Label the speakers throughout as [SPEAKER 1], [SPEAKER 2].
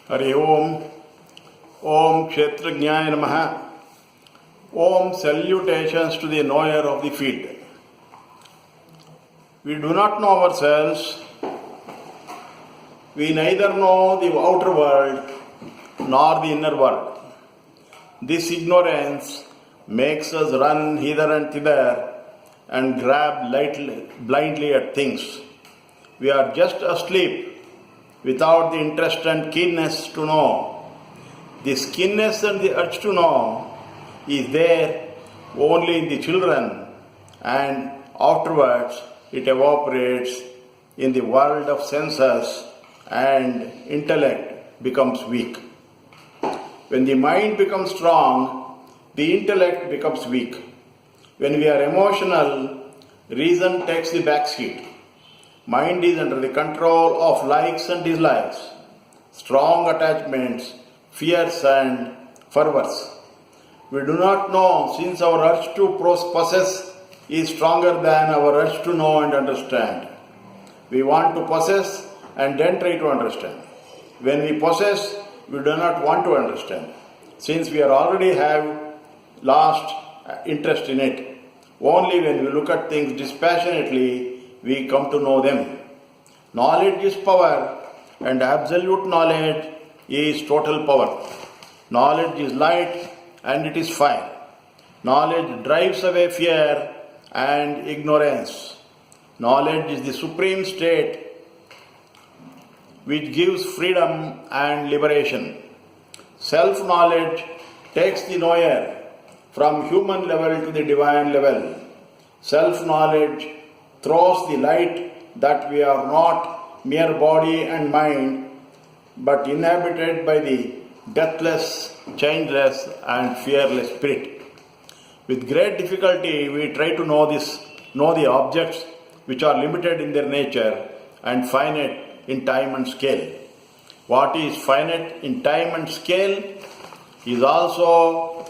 [SPEAKER 1] Hari Om. Om Kshetragnyaaya namah. Om salutations to the knower of the field. We do not know ourselves. We neither know the outer world nor the inner world. This ignorance makes us run hither and thither and grab blindly at things. We are just asleep without the interest and keenness to know. This keenness and the urge to know is there only in the children, and afterwards it evaporates in the world of senses and intellect becomes weak. When the mind becomes strong, the intellect becomes weak. When we are emotional, reason takes the back seat. Mind is under the control of likes and dislikes, strong attachments, fears and fervors. We do not know, since our urge to possess is stronger than our urge to know and understand. We want to possess and then try to understand. When we possess, we do not want to understand, since we already have lost interest in it. Only when we look at things dispassionately, we come to know them. Knowledge is power, and absolute knowledge is total power. Knowledge is light, and it is fire. Knowledge drives away fear and ignorance. Knowledge is the supreme state which gives freedom and liberation. Self-knowledge takes the knower from human level to the divine level. Self-knowledge throws the light that we are not mere body and mind, but inhabited by the deathless, changeless and fearless spirit. With great difficulty we try to know the objects which are limited in their nature and finite in time and scale. What is finite in time and scale is also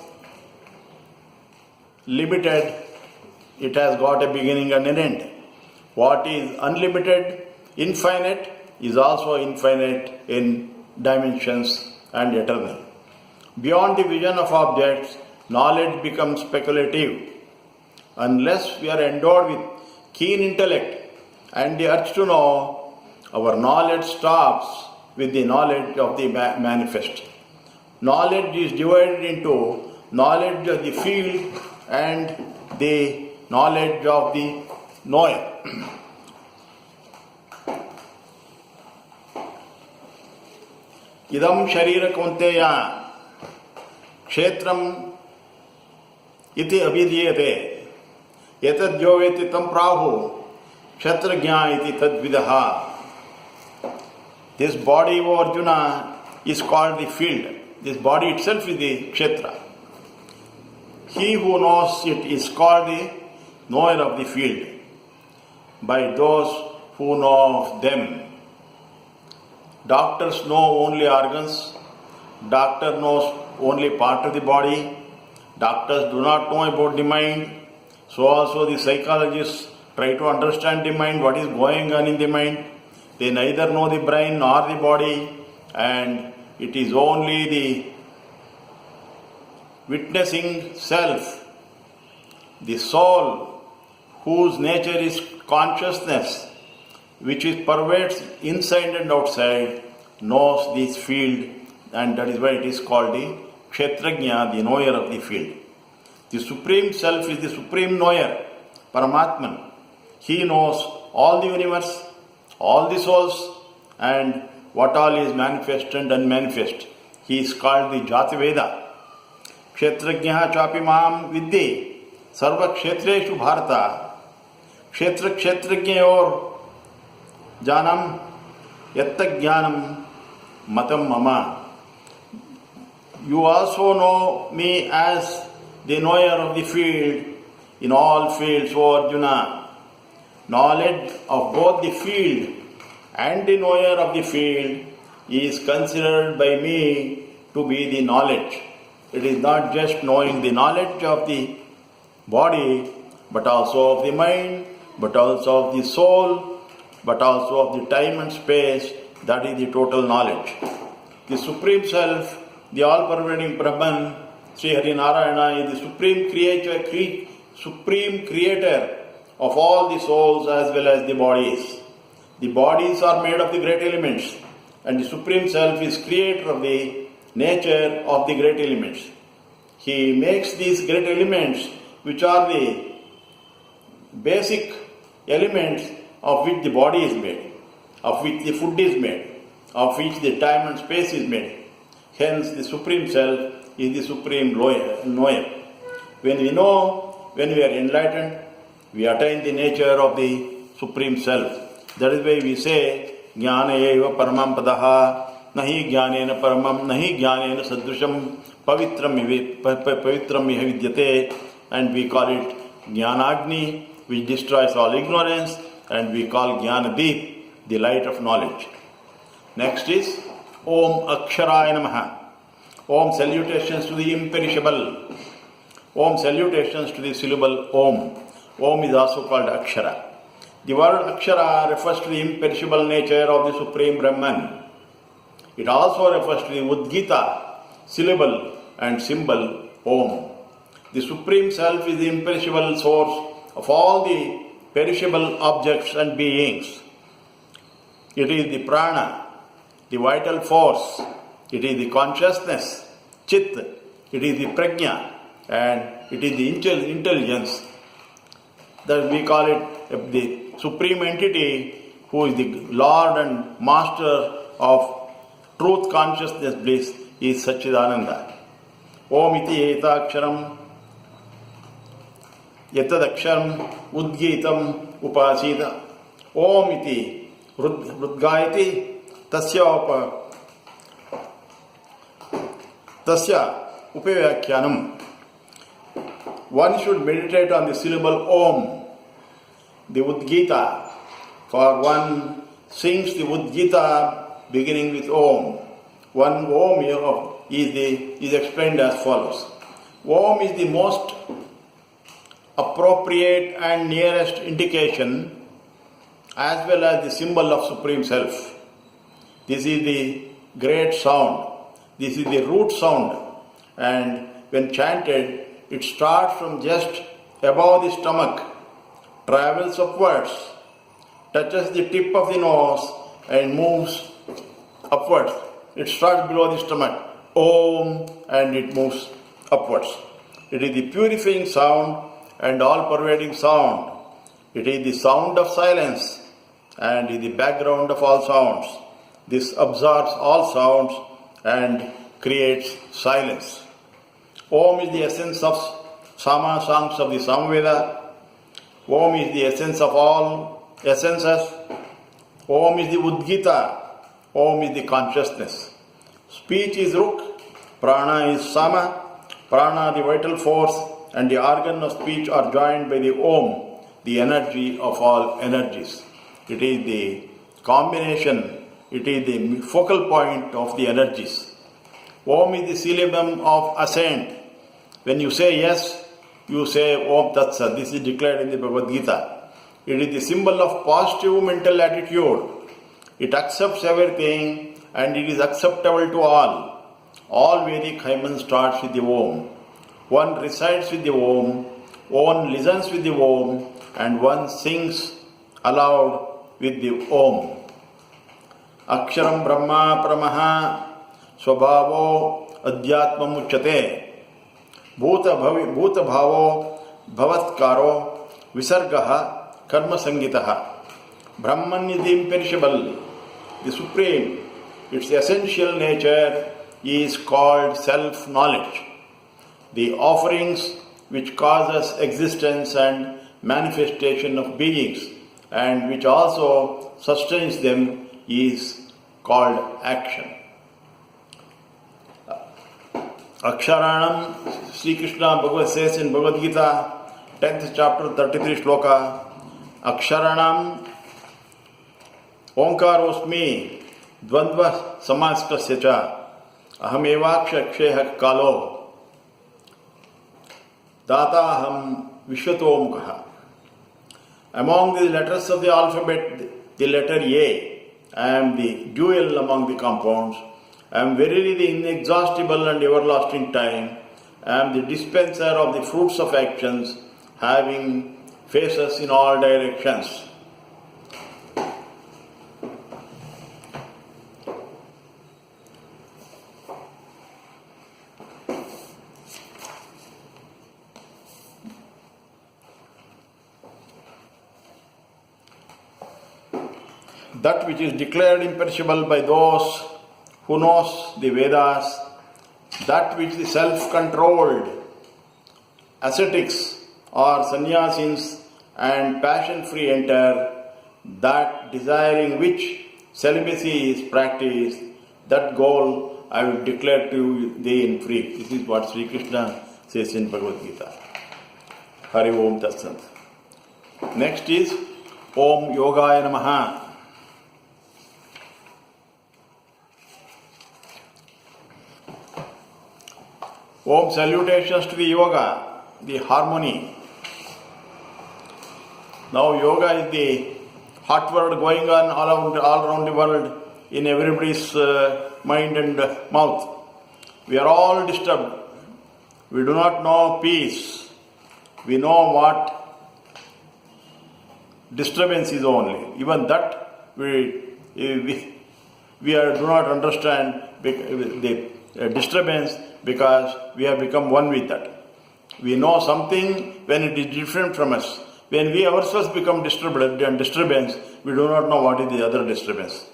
[SPEAKER 1] limited. It has got a beginning and an end. What is unlimited, infinite, is also infinite in dimensions and eternal. Beyond the vision of objects, knowledge becomes speculative. Unless we are endowed with keen intellect and the urge to know, our knowledge stops with the knowledge of the manifest. Knowledge is divided into knowledge of the field and the knowledge of the knower. Idam sharira kaunteya kshetram iti abhidhyate etad yoveti tam prahu kshetragnyaaya iti tadvidaha. This body, O Arjuna, is called the field. This body itself is the kshetra. He who knows it is called the knower of the field by those who know of them. Doctors know only organs. Doctor knows only part of the body. Doctors do not know about the mind. So also the psychologists try to understand the mind, what is going on in the mind. They neither know the brain nor the body, and it is only the witnessing self, the soul, whose nature is consciousness, which is pervades inside and outside, knows this field, and that is why it is called the Kshetragnya, the knower of the field. The Supreme Self is the Supreme Knower, Paramatman. He knows all the universe, all the souls, and what all is manifest and unmanifest. He is called the Jati Veda. Kshetragnya chapi mam vidye sarva kshetreshu bharata kshetra kshetragnayor janam yatta jnanam matam mama. You also know me as the knower of the field in all fields, O Arjuna. Knowledge of both the field and the knower of the field is considered by me to be the knowledge. It is not just knowing the knowledge of the body, but also of the mind, but also of the soul, but also of the time and space. That is the total knowledge. The Supreme Self, the all-pervading Brahman, Sri Hari Narayana, is the supreme creator of all the souls as well as the bodies. The bodies are made of the great elements, and the Supreme Self is creator of the nature of the great elements. He makes these great elements, which are the basic elements of which the body is made, of which the food is made, of which the time and space is made. Hence, the Supreme Self is the supreme knower. When we know, when we are enlightened, we attain the nature of the Supreme Self. That is why we say, Jnana eva paramam padaha, nahi jnanena paramam, nahi jnanena sadrusham, pavitram iha vidyate, and we call it Jnanagni, which destroys all ignorance, and we call Jnanadeep, the light of knowledge. Next is Om Kshetragnyaaya. Om, salutations to the imperishable. Om, salutations to the syllable Om. Om is also called Akshara. The word Akshara refers to the imperishable nature of the Supreme Brahman. It also refers to the Udgita, syllable and symbol Om. The Supreme Self is the imperishable source of all the perishable objects and beings. It is the prana, the vital force. It is the consciousness, chit. It is the prajna, and it is the intelligence. That we call it the supreme entity who is the Lord and Master of truth, consciousness, bliss is Satchidananda. Om iti etaksharam yatadaksharam udgitam upasita. Om iti rudgayati tasya upavyakhyanam. One should meditate on the syllable Om, the Udgita, for one sings the Udgita beginning with Om. One Om is explained as follows. Om is the most appropriate and nearest indication as well as the symbol of Supreme Self. This is the great sound. This is the root sound, and when chanted, it starts from just above the stomach, travels upwards, touches the tip of the nose, and moves upwards. It starts below the stomach, Om, and it moves upwards. It is the purifying sound and all-pervading sound. It is the sound of silence and is the background of all sounds. This absorbs all sounds and creates silence. Om is the essence of Sama songs of the Samveda. Om is the essence of all essences. Om is the Udgita. Om is the consciousness. Speech is Ruk. Prana is Sama. Prana, the vital force, and the organ of speech are joined by the Om, the energy of all energies. It is the combination, it is the focal point of the energies. Om is the syllable of assent. When you say yes, you say Om Tat Sat. This is declared in the Bhagavad Gita. It is the symbol of positive mental attitude. It accepts everything and it is acceptable to all. All Vedic hymen starts with the Om. One recites with the Om, one listens with the Om, and one sings aloud with the Om. Aksharam Brahma Pramaha Swabhavo Adhyatmam Uchyate Bhuta Bhavo Bhavatkaro Visargaha Karma Sangitaha. Brahman is the imperishable, the supreme. Its essential nature is called self-knowledge. The offerings which causes existence and manifestation of beings and which also sustains them is called action. Aksharanam, Sri Krishna Bhagavad says in Bhagavad Gita, 10th chapter, 33 shloka, Aksharanam Omkarosmi Dvandva Samaskasya cha Ahamevaksha Ksheha Kalo Dataham Vishwatomkaha. Among the letters of the alphabet, the letter A, I am the jewel among the compounds, I am verily the inexhaustible and everlasting time. I am the dispenser of the fruits of actions, having faces in all directions. That which is declared imperishable by those who knows the Vedas, that which the self-controlled ascetics or sannyasis and passion-free enter, that desiring which celibacy is practiced, that goal I will declare to thee in brief. This is what Sri Krishna says in Bhagavad Gita. Hari Om Tat Sat. Next is Om Yogaya Namaha. Om salutations to the yoga, the harmony. Now yoga is the hot word going on all around the world, in everybody's mind and mouth. We are all disturbed. We do not know peace. We know what disturbance is only. Even that we do not understand the disturbance, because we have become one with that. We know something when it is different from us. When we ourselves become disturbed and disturbance, we do not know what is the other disturbance.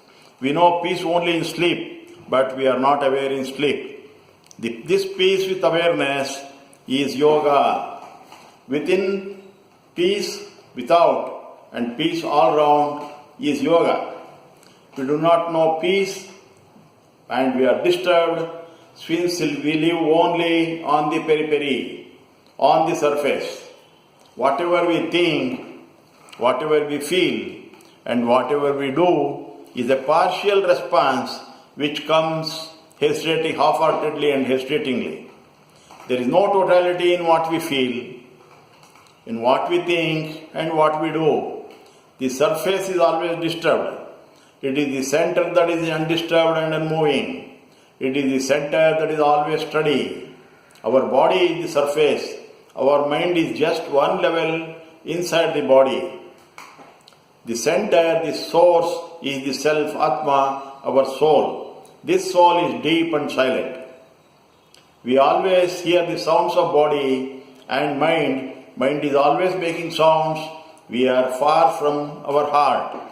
[SPEAKER 1] We know peace only in sleep, but we are not aware in sleep. This peace with awareness is yoga. Within, peace without, and peace all round is yoga. We do not know peace and we are disturbed, since we live only on the periphery, on the surface. Whatever we think, whatever we feel, and whatever we do is a partial response which comes hesitating, half-heartedly and hesitatingly. There is no totality in what we feel, in what we think, and what we do. The surface is always disturbed. It is the center that is undisturbed and unmoving. It is the center that is always steady. Our body is the surface. Our mind is just one level inside the body. The center, the source is the self, Atma, our soul. This soul is deep and silent. We always hear the sounds of body and mind. Mind is always making sounds. We are far from our heart.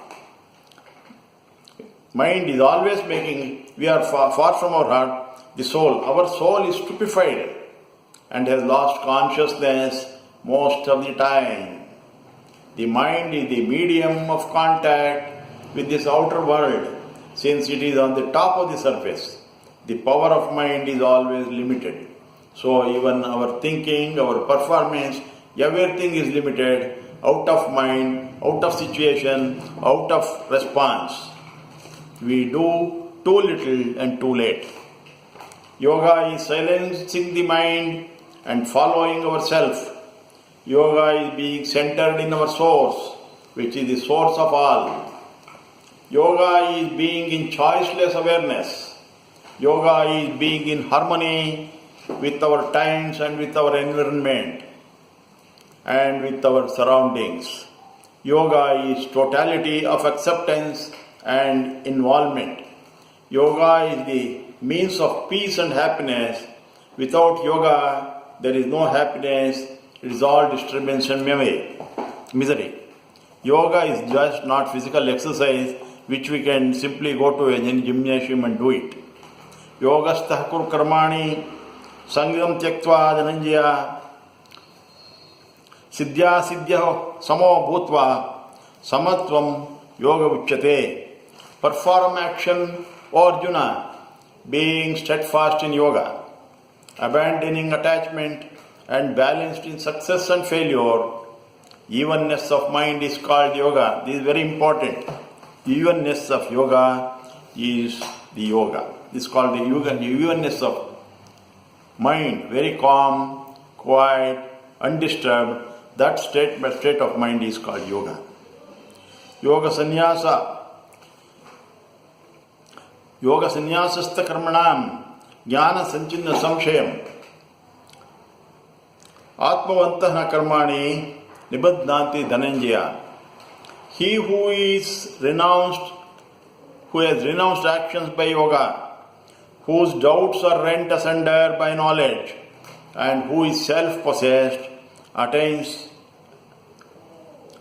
[SPEAKER 1] Mind is always making, we are far from our heart, the soul. Our soul is stupefied and has lost consciousness most of the time. The mind is the medium of contact with this outer world, since it is on the top of the surface. The power of mind is always limited. So even our thinking, our performance, everything is limited, out of mind, out of situation, out of response. We do too little and too late. Yoga is silencing the mind and following ourself. Yoga is being centered in our source, which is the source of all. Yoga is being in choiceless awareness. Yoga is being in harmony with our times and with our environment and with our surroundings. Yoga is totality of acceptance and involvement. Yoga is the means of peace and happiness. Without yoga, there is no happiness. It is all disturbance and misery. Yoga is just not physical exercise which we can simply go to a gymnasium and do it. Yogastha kur karmani sangam tyaktva dhananjaya siddhya siddhya samo bhutva samatvam yoga uchyate. Perform action, O Arjuna, being steadfast in yoga, abandoning attachment and balanced in success and failure. Evenness of mind is called yoga. This is very important. Evenness of yoga is the yoga. This is called the yoga. The evenness of mind, very calm, quiet, undisturbed. That state of mind is called yoga. Yoga sannyasa. Yoga sannyasastha karmanam jnana sanchinna samshayam atmavantah karmani nibadnanti dhananjaya. He who has renounced actions by yoga, whose doubts are rent asunder by knowledge, and who is self-possessed, attains.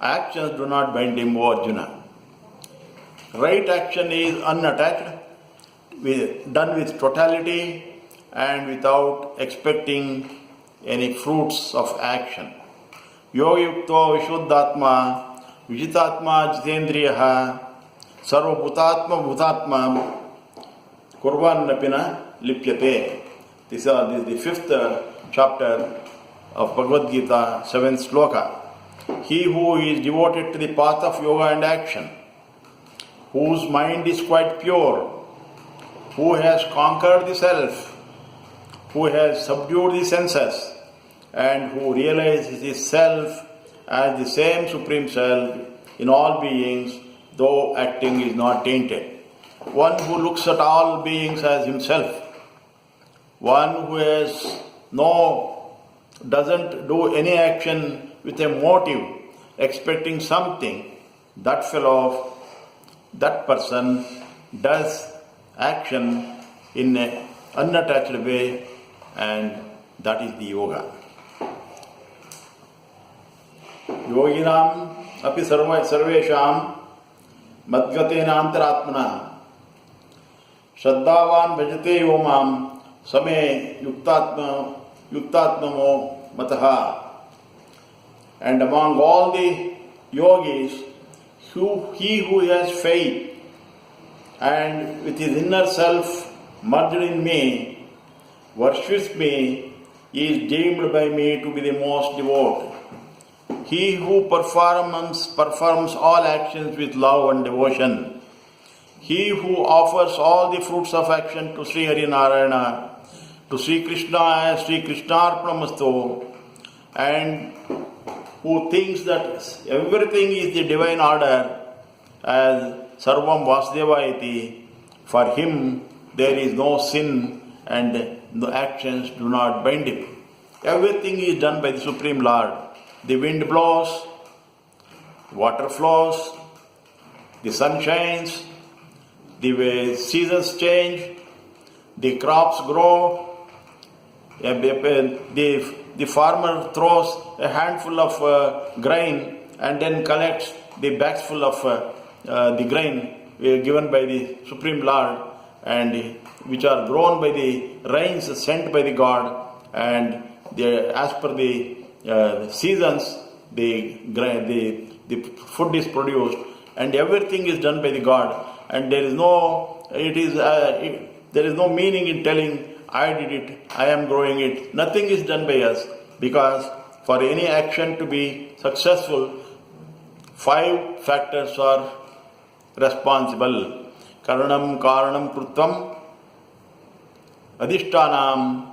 [SPEAKER 1] Actions do not bind him, O Arjuna. Right action is unattached, done with totality and without expecting any fruits of action. Yoga yukto vishuddhatma vijitatma jitendriyaha sarvabhutatma bhutatma kurvannapina lipyate. This is the fifth chapter of Bhagavad Gita, 7th sloka. He who is devoted to the path of yoga and action, whose mind is quite pure, who has conquered the self, who has subdued the senses, and who realizes his self as the same Supreme Self in all beings, though acting is not tainted. One who looks at all beings as himself. One who doesn't do any action with a motive, expecting something. That person does action in an unattached way, and that is the yoga. Yoginam api sarvesham madgatena antaratmana shraddhavan bhajate yomam same yuktatmamo mataha. And among all the yogis, he who has faith and with his inner self merged in me, worships me, is deemed by me to be the most devout. He who performs all actions with love and devotion, he who offers all the fruits of action to Sri Hari Narayana, to Sri Krishna as Sri Krishnarpanamastu, and who thinks that everything is the divine order as Sarvam Vasudeva iti, for him there is no sin and the actions do not bind him. Everything is done by the Supreme Lord. The wind blows, water flows, the sun shines, the seasons change, the crops grow, the farmer throws a handful of grain and then collects the bags full of the grain given by the Supreme Lord, and which are grown by the rains sent by the God, and as per the seasons, the food is produced, and everything is done by the God, and there is no meaning in telling I did it, I am growing it. Nothing is done by us, because for any action to be successful, 5 factors are responsible. Karanam karanam krutvam adhishtanam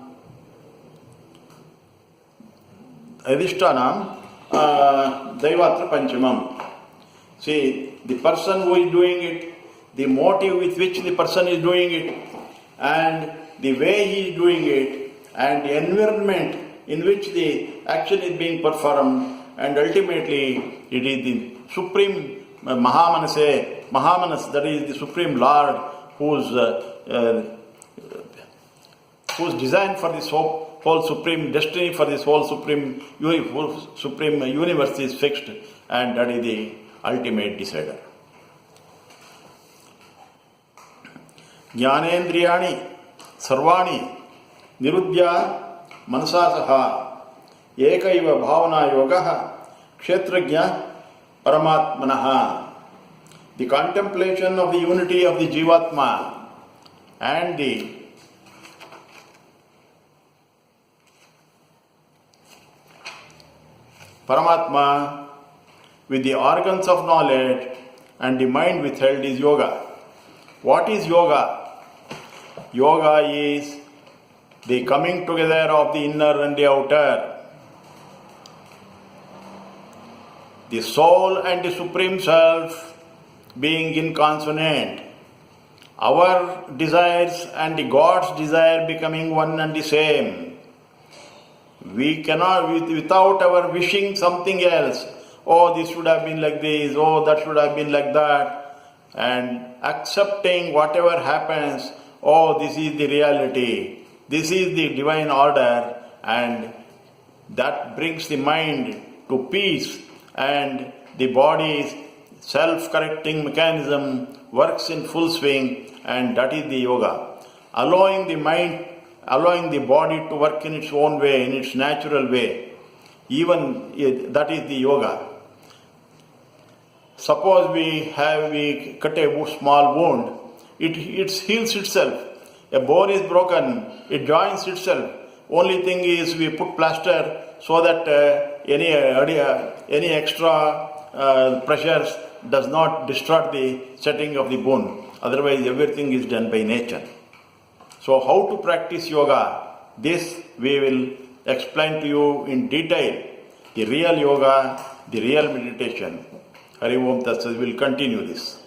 [SPEAKER 1] daivatra panchamam. See, the person who is doing it, the motive with which the person is doing it, and the way he is doing it, and the environment in which the action is being performed, and ultimately it is the Supreme Mahamanas, that is the Supreme Lord, whose design for this whole supreme destiny, for this whole supreme universe is fixed, and that is the ultimate decider. Jnanendriyani sarvani nirudhya manasasaha ekaiva bhavana yogaha kshetragnya paramatmanaha. The contemplation of the unity of the Jivatma and the Paramatma with the organs of knowledge and the mind withheld is yoga. What is yoga? Yoga is the coming together of the inner and the outer. The soul and the Supreme Self being in consonant. our desires and the God's desire becoming one and the same. We cannot, without our wishing something else, oh, this should have been like this, oh, that should have been like that, and accepting whatever happens, oh, this is the reality, this is the divine order, and that brings the mind to peace, and the body's self-correcting mechanism works in full swing, and that is the yoga. Allowing the mind, allowing the body to work in its own way, in its natural way, even that is the yoga. Suppose we cut a small wound, it heals itself. A bone is broken, it joins itself. Only thing is we put plaster so that any extra pressures does not distort the setting of the bone. Otherwise, everything is done by nature. So, how to practice yoga? This we will explain to you in detail. The real yoga, the real meditation. Hari Om Tat Sat. We will continue this.